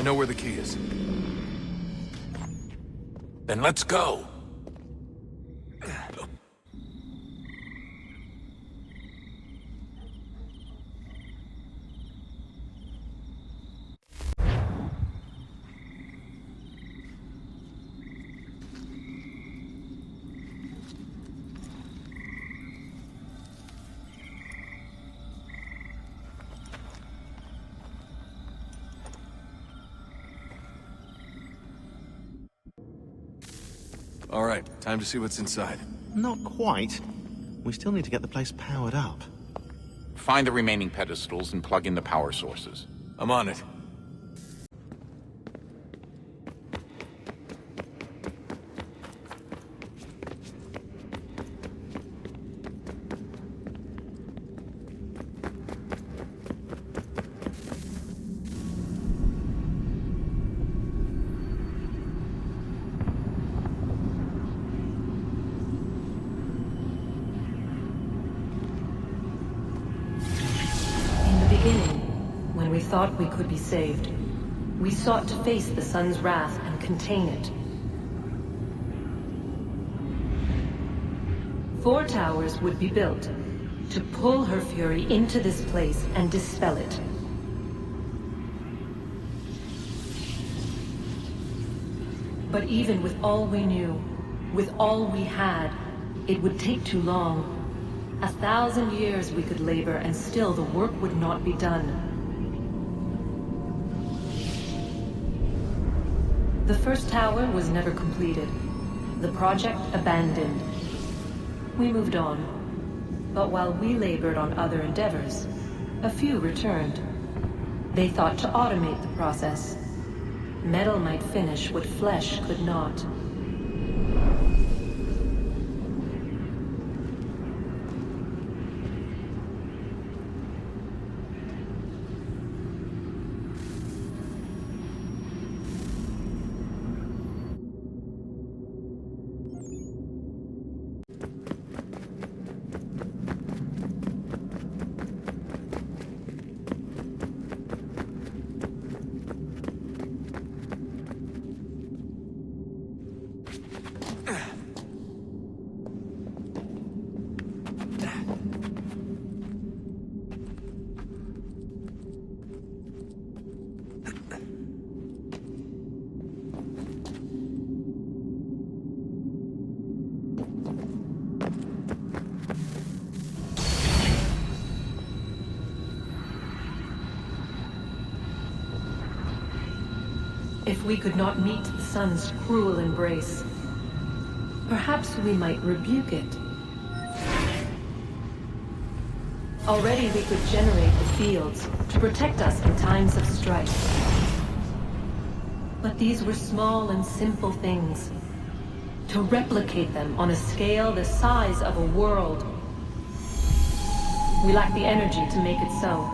I know where the key is. Then let's go! All right, time to see what's inside. Not quite. We still need to get the place powered up. Find the remaining pedestals and plug in the power sources. I'm on it. When we thought we could be saved, we sought to face the sun's wrath and contain it. 4 towers would be built to pull her fury into this place and dispel it. But even with all we knew, with all we had, it would take too long. 1,000 years we could labor and still the work would not be done. The first tower was never completed. The project abandoned. We moved on. But while we labored on other endeavors, a few returned. They thought to automate the process. Metal might finish what flesh could not. If we could not meet the sun's cruel embrace, perhaps we might rebuke it. Already we could generate the fields to protect us in times of strife. But these were small and simple things. To replicate them on a scale the size of a world, we lack the energy to make it so.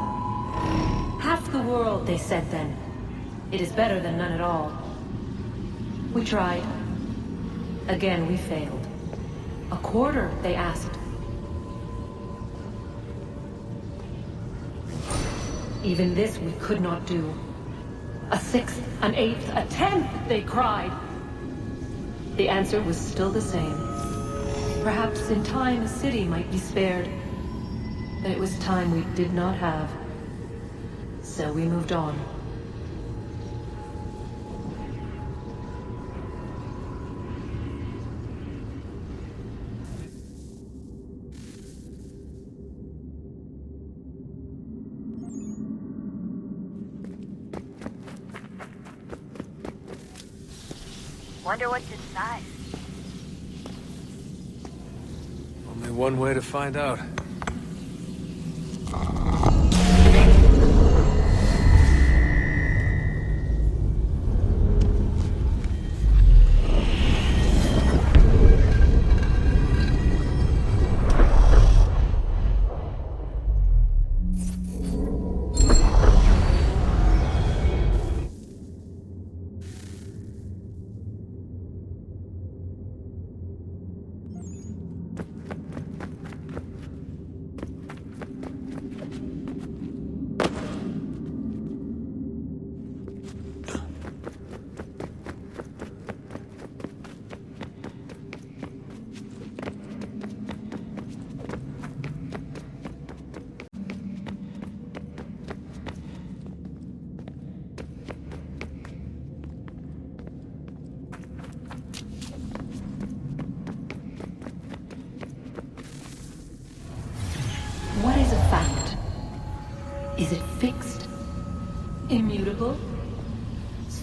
Half the world, they said then. It is better than none at all. We tried. Again, we failed. A quarter, they asked. Even this we could not do. A 6th, an 8th, a 10th, they cried. The answer was still the same. Perhaps in time a city might be spared. But it was time we did not have. So we moved on. Wonder what's inside. Only one way to find out.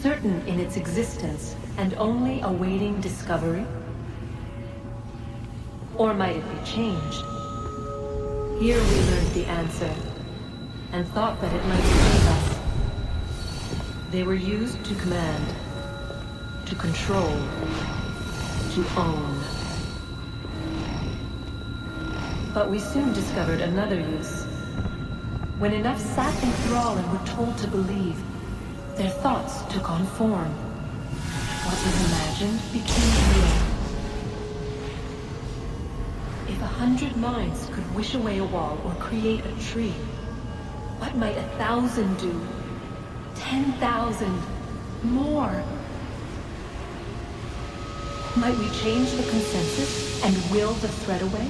certain in its existence and only awaiting discovery? Or might it be changed? Here we learned the answer, and thought that it might save us. They were used to command, to control, to own. But we soon discovered another use. When enough sat in thrall and were told to believe, their thoughts took on form. What was imagined became real. If 100 minds could wish away a wall or create a tree, what might 1,000 do? 10,000? More? Might we change the consensus and will the threat away?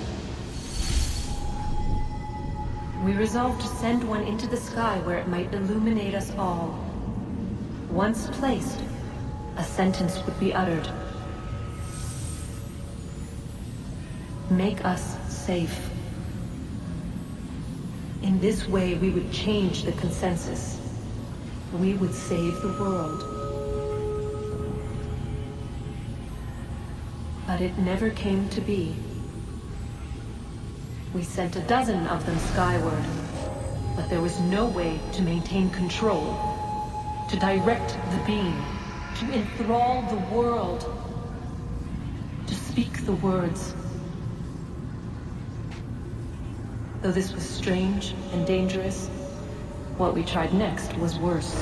We resolved to send one into the sky where it might illuminate us all. Once placed, a sentence would be uttered. Make us safe. In this way, we would change the consensus. We would save the world. But it never came to be. We sent a dozen of them skyward, but there was no way to maintain control, to direct the beam, to enthrall the world, to speak the words. Though this was strange and dangerous, what we tried next was worse.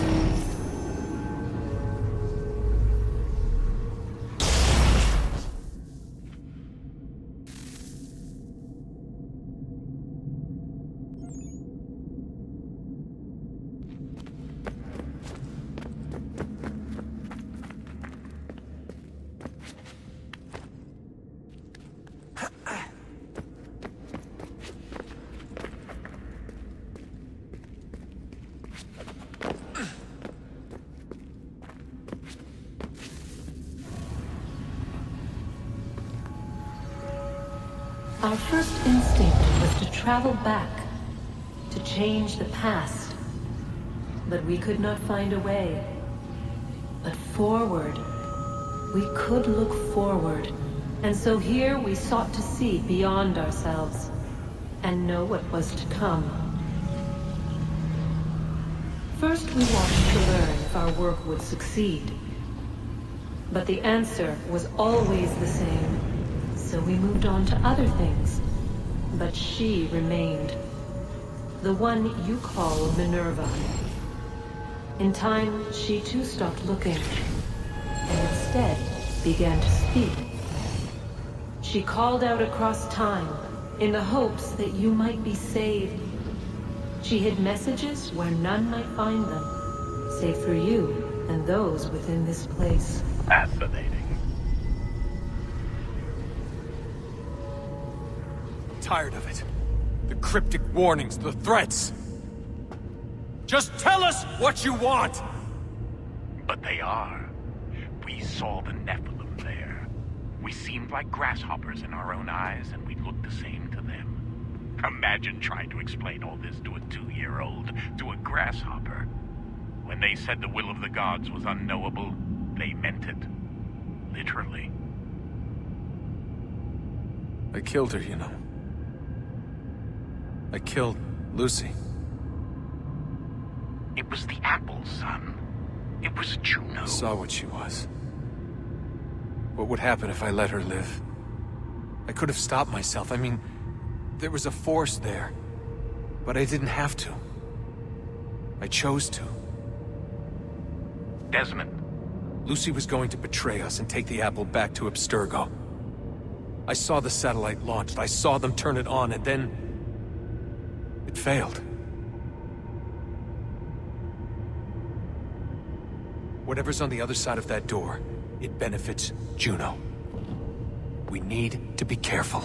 Our first instinct was to travel back, to change the past. But we could not find a way. But forward, we could look forward. And so here we sought to see beyond ourselves, and know what was to come. First we wanted to learn if our work would succeed. But the answer was always the same. So we moved on to other things. But she remained. The one you call Minerva. In time, she too stopped looking, and instead began to speak. She called out across time, in the hopes that you might be saved. She hid messages where none might find them, save for you and those within this place. Fascinating. Tired of it. The cryptic warnings, the threats. Just tell us what you want! But they are. We saw the Nephilim there. We seemed like grasshoppers in our own eyes, and we looked the same to them. Imagine trying to explain all this to a 2-year-old, to a grasshopper. When they said the will of the gods was unknowable, they meant it. Literally. I killed her, you know. I killed Lucy. It was the apple, son. It was Juno. I saw what she was. What would happen if I let her live? I could have stopped myself. I mean, there was a force there. But I didn't have to. I chose to. Desmond. Lucy was going to betray us and take the apple back to Abstergo. I saw the satellite launched. I saw them turn it on, and then it failed. Whatever's on the other side of that door, it benefits Juno. We need to be careful.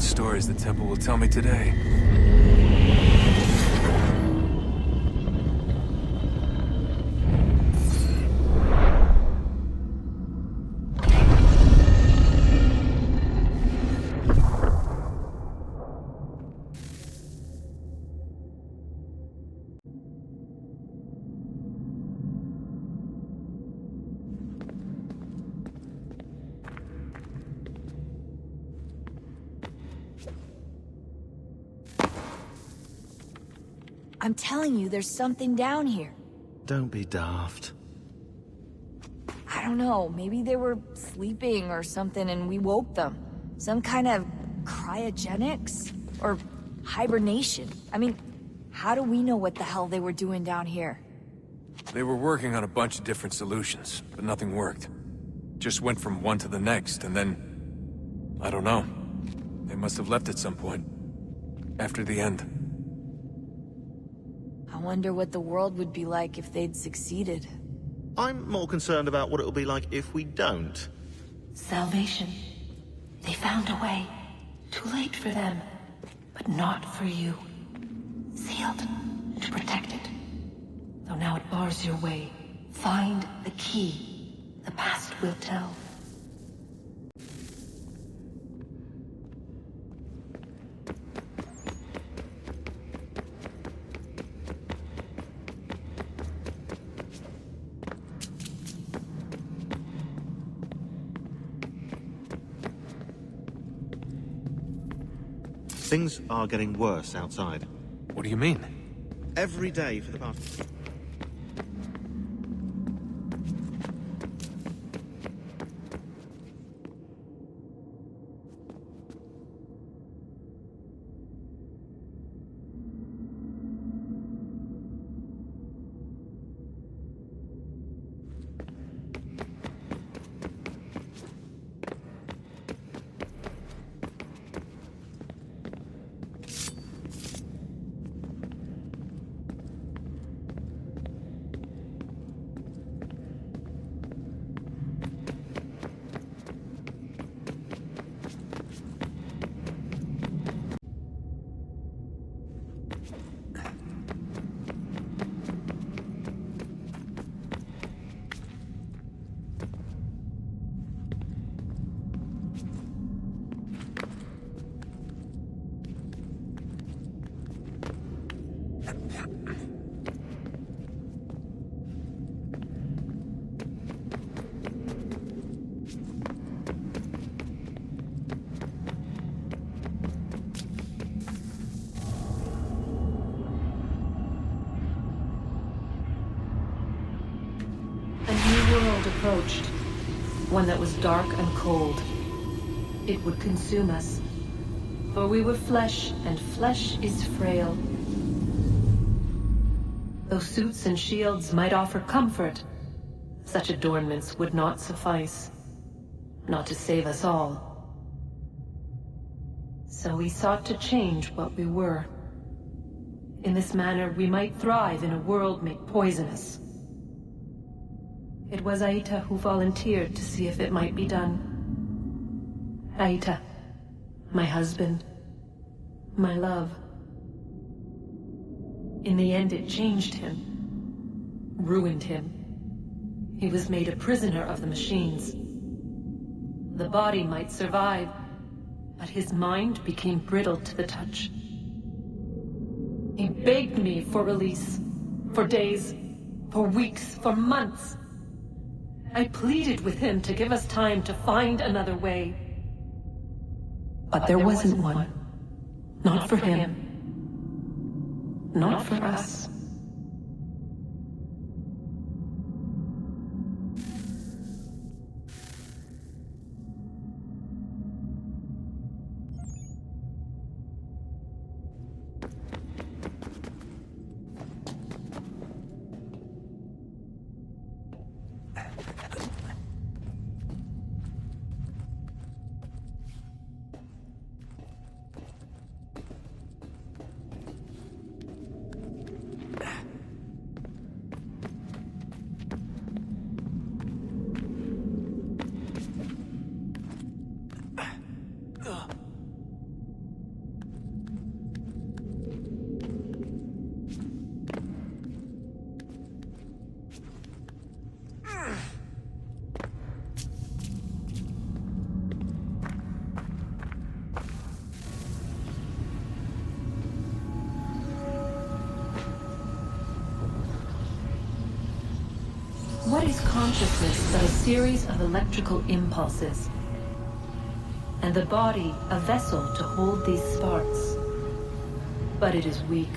what stories the temple will tell me today. I'm telling you, there's something down here. Don't be daft. I don't know, maybe they were sleeping or something and we woke them. Some kind of cryogenics? Or hibernation? I mean, how do we know what the hell they were doing down here? They were working on a bunch of different solutions, but nothing worked. Just went from one to the next, and then... I don't know. They must have left at some point. After the end. I wonder what the world would be like if they'd succeeded. I'm more concerned about what it'll be like if we don't. Salvation. They found a way. Too late for them, but not for you. Sealed to protect it. Though now it bars your way. Find the key. The past will tell. Things are getting worse outside. What do you mean? Every day for the past... Approached. One that was dark and cold. It would consume us. For we were flesh, and flesh is frail. Though suits and shields might offer comfort, such adornments would not suffice. Not to save us all. So we sought to change what we were. In this manner, we might thrive in a world made poisonous. It was Aita who volunteered to see if it might be done. Aita, my husband, my love. In the end, it changed him, ruined him. He was made a prisoner of the machines. The body might survive, but his mind became brittle to the touch. He begged me for release, for days, for weeks, for months. I pleaded with him to give us time to find another way. But there wasn't one. Not for him. Not for us. consciousness but a series of electrical impulses, and the body a vessel to hold these sparks. But it is weak.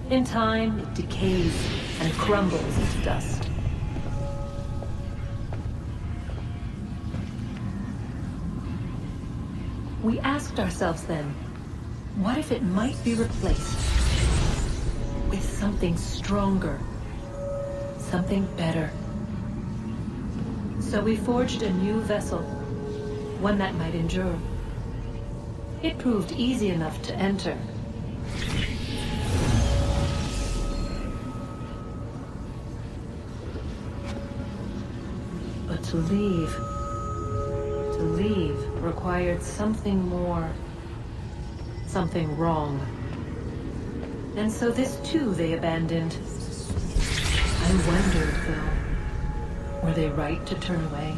In time, it decays and crumbles into dust. We asked ourselves then, what if it might be replaced with something stronger, something better? So we forged a new vessel, one that might endure. It proved easy enough to enter. But to leave required something more, something wrong. And so this too they abandoned. I wondered, though, were they right to turn away?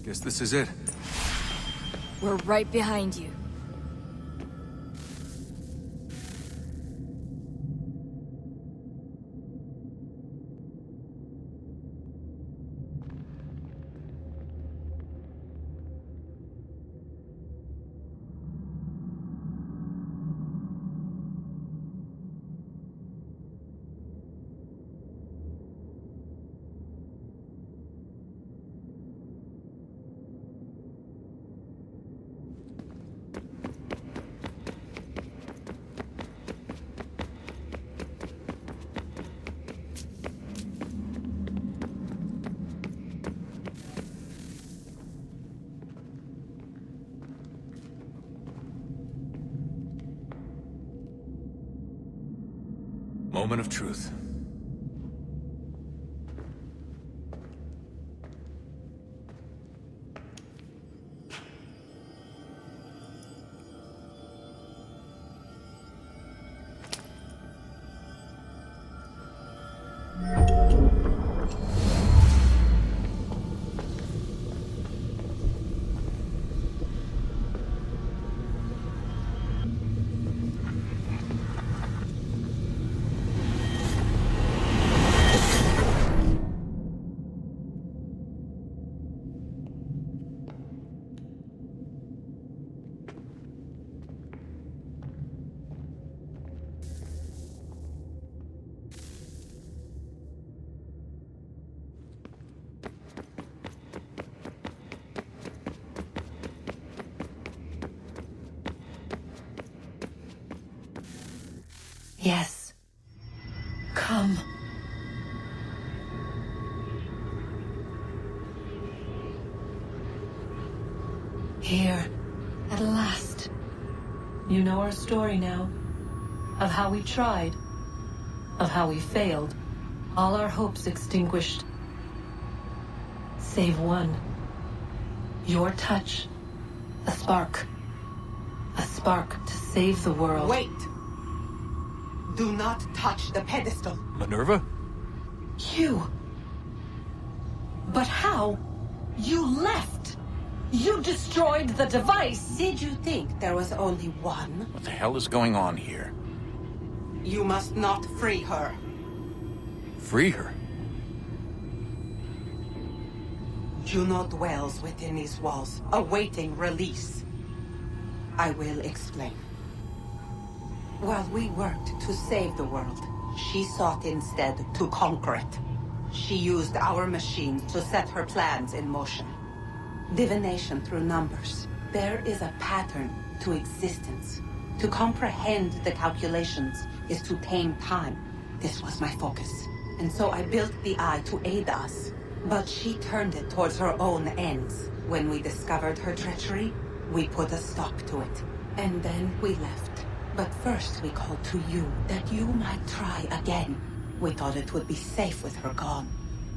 Guess this is it. We're right behind you. Moment of truth. Yes. Come. At last. You know our story now. Of how we tried. Of how we failed. All our hopes extinguished. Save one. Your touch. A spark. A spark to save the world. Wait! Do not touch the pedestal. Minerva? You. But how? You left. You destroyed the device. Did you think there was only one? What the hell is going on here? You must not free her. Free her? Juno dwells within these walls, awaiting release. I will explain. While we worked to save the world, she sought instead to conquer it. She used our machines to set her plans in motion. Divination through numbers. There is a pattern to existence. To comprehend the calculations is to tame time. This was my focus. And so I built the eye to aid us. But she turned it towards her own ends. When we discovered her treachery, we put a stop to it. And then we left. But first we called to you, that you might try again. We thought it would be safe with her gone.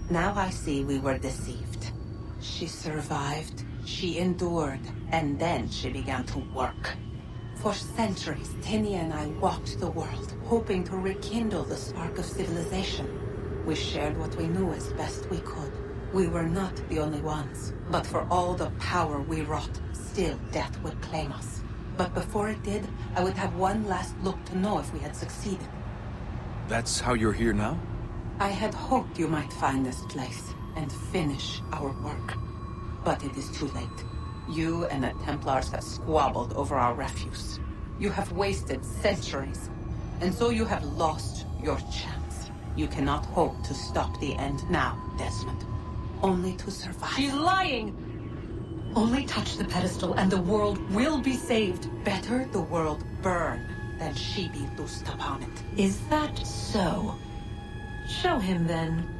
Now I see we were deceived. She survived, she endured, and then she began to work. For centuries, Tinia and I walked the world, hoping to rekindle the spark of civilization. We shared what we knew as best we could. We were not the only ones, but for all the power we wrought, still death would claim us. But before it did, I would have one last look to know if we had succeeded. That's how you're here now? I had hoped you might find this place and finish our work. But it is too late. You and the Templars have squabbled over our refuse. You have wasted centuries, and so you have lost your chance. You cannot hope to stop the end now, Desmond. Only to survive. She's lying! Only touch the pedestal and the world will be saved. Better the world burn than she be loosed upon it. Is that so? Show him then.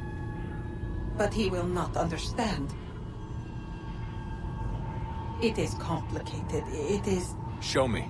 But he will not understand. It is complicated. It is... Show me.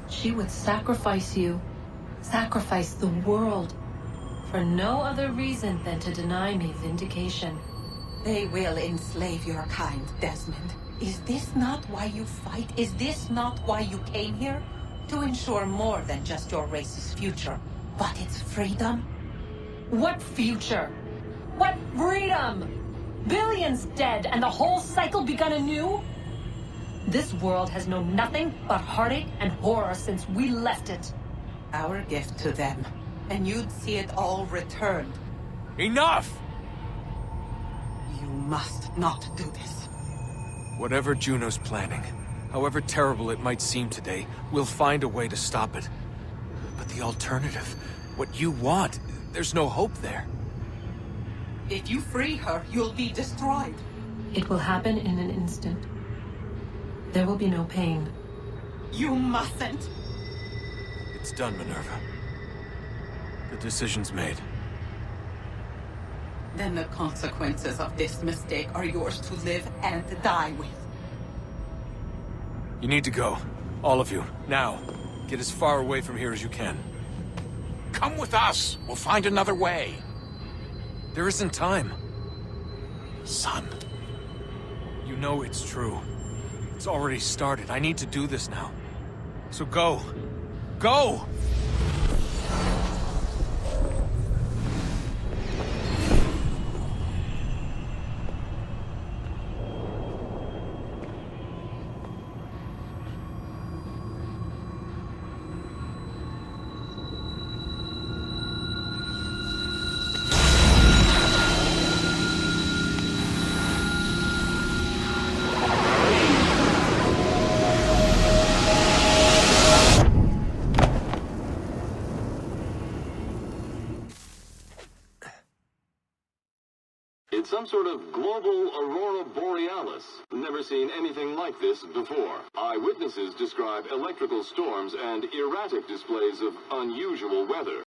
She would sacrifice you, sacrifice the world, for no other reason than to deny me vindication. They will enslave your kind, Desmond. Is this not why you fight? Is this not why you came here? To ensure more than just your race's future, but its freedom? What future? What freedom? Billions dead and the whole cycle begun anew? This world has known nothing but heartache and horror since we left it. Our gift to them, and you'd see it all returned. Enough! You must not do this. Whatever Juno's planning, however terrible it might seem today, we'll find a way to stop it. But the alternative, what you want, there's no hope there. If you free her, you'll be destroyed. It will happen in an instant. There will be no pain. You mustn't. It's done, Minerva. The decision's made. Then the consequences of this mistake are yours to live and die with. You need to go. All of you. Now. Get as far away from here as you can. Come with us. We'll find another way. There isn't time. Son. You know it's true. It's already started. I need to do this now. So go. Go! It's some sort of global aurora borealis. Never seen anything like this before. Eyewitnesses describe electrical storms and erratic displays of unusual weather.